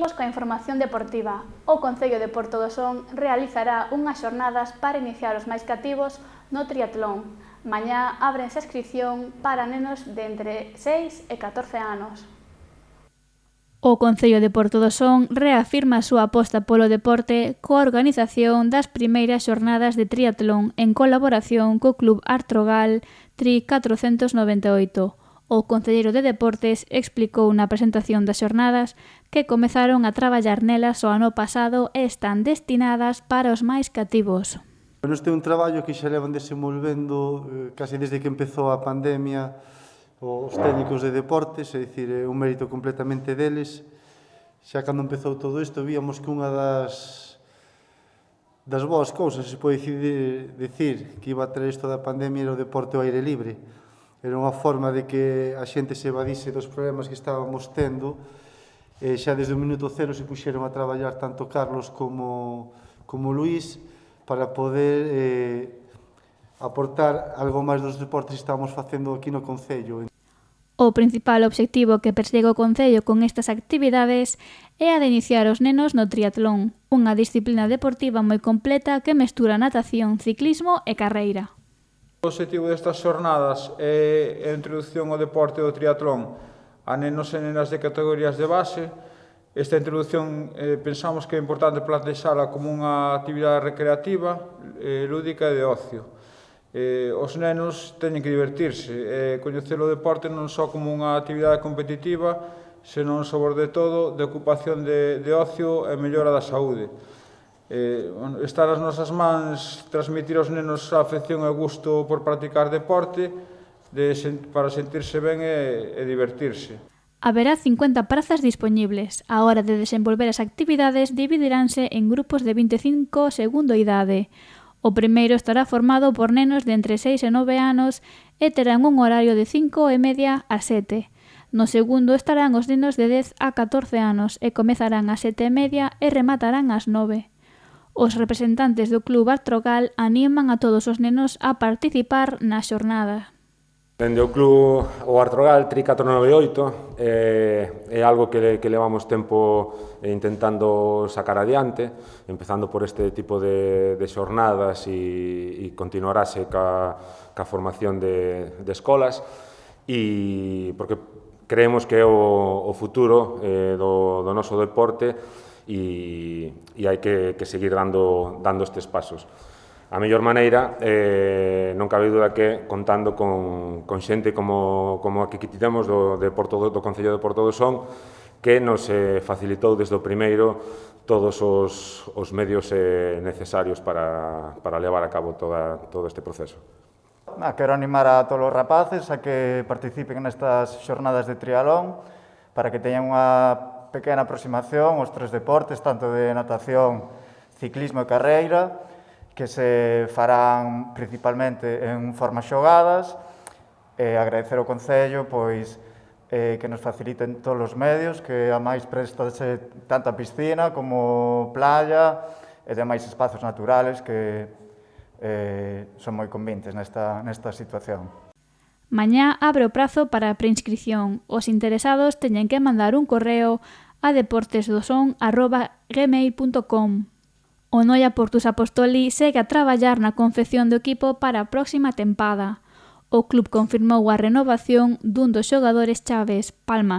Imos coa información deportiva. O Concello de Porto do Son realizará unhas xornadas para iniciar os máis cativos no triatlón. Mañá ábrense a inscripción para nenos de entre 6 e 14 anos. O Concello de Porto do Son reafirma a súa aposta polo deporte coa organización das primeiras xornadas de triatlón en colaboración co Club Artrogal Tri 498. O concelleiro de Deportes explicou na presentación das xornadas que comezaron a traballar nelas o ano pasado e están destinadas para os máis cativos. Este é un traballo que xa levan desenvolvendo casi desde que empezou a pandemia os técnicos de deportes, é dicir, é un mérito completamente deles. Xa cando empezou todo isto víamos que unha das boas cousas, se pode dicir, que iba a traer isto da pandemia era o deporte ao aire libre. Era unha forma de que a xente se evadise dos problemas que estábamos tendo. Xa desde o minuto cero se puxeron a traballar tanto Carlos como Luís para poder aportar algo máis dos deportes que estábamos facendo aquí no Concello. O principal obxectivo que persegue o Concello con estas actividades é a de iniciar os nenos no triatlón, unha disciplina deportiva moi completa que mestura natación, ciclismo e carreira. O obxectivo destas xornadas é a introducción ao deporte do triatlón a nenos e nenas de categorías de base. Esta introducción pensamos que é importante plantexala como unha actividade recreativa, lúdica e de ocio. Os nenos teñen que divertirse, coñecer o deporte non só como unha actividade competitiva, senón, sobre todo, de ocupación de ocio e mellora da saúde. Está nas nosas mans transmitir aos nenos a afección e gusto por practicar deporte para sentirse ben e divertirse. Haberá 50 prazas dispoñibles. A hora de desenvolver as actividades dividiránse en grupos de 25 segundo idade. O primeiro estará formado por nenos de entre 6 e 9 anos e terán un horario de 5:30 a 7. No segundo estarán os nenos de 10 a 14 anos e comezarán a 7:30 e rematarán ás 9. Os representantes do Club Artrogal animan a todos os nenos a participar na xornada. Dende o Club Artrogal Tri 498 é algo que levamos tempo intentando sacar adiante, empezando por este tipo de xornadas e continuarase ca formación de escolas, e porque creemos que é o futuro do noso deporte e hai que seguir dando estes pasos. A mellor maneira, non cabe dúda que contando con xente como a que temos do Concello de Porto do Son, que nos facilitou desde o primeiro todos os medios necesarios para levar a cabo todo este proceso. Quero animar a todos os rapaces a que participen nestas xornadas de triatlón para que teñan unha pequena aproximación aos tres deportes, tanto de natación, ciclismo e carreira, que se farán principalmente en formas xogadas, e agradecer ao Concello que nos faciliten todos os medios, que a máis prestase tanto a piscina como playa e demais espazos naturales que son moi convintes nesta situación. Mañá abre o prazo para a preinscrición. Os interesados teñen que mandar un correo a deportesdoson@gmail.com. O Noia Portus Apostoli segue a traballar na confección do equipo para a próxima tempada. O club confirmou a renovación dun dos xogadores chaves, Palma.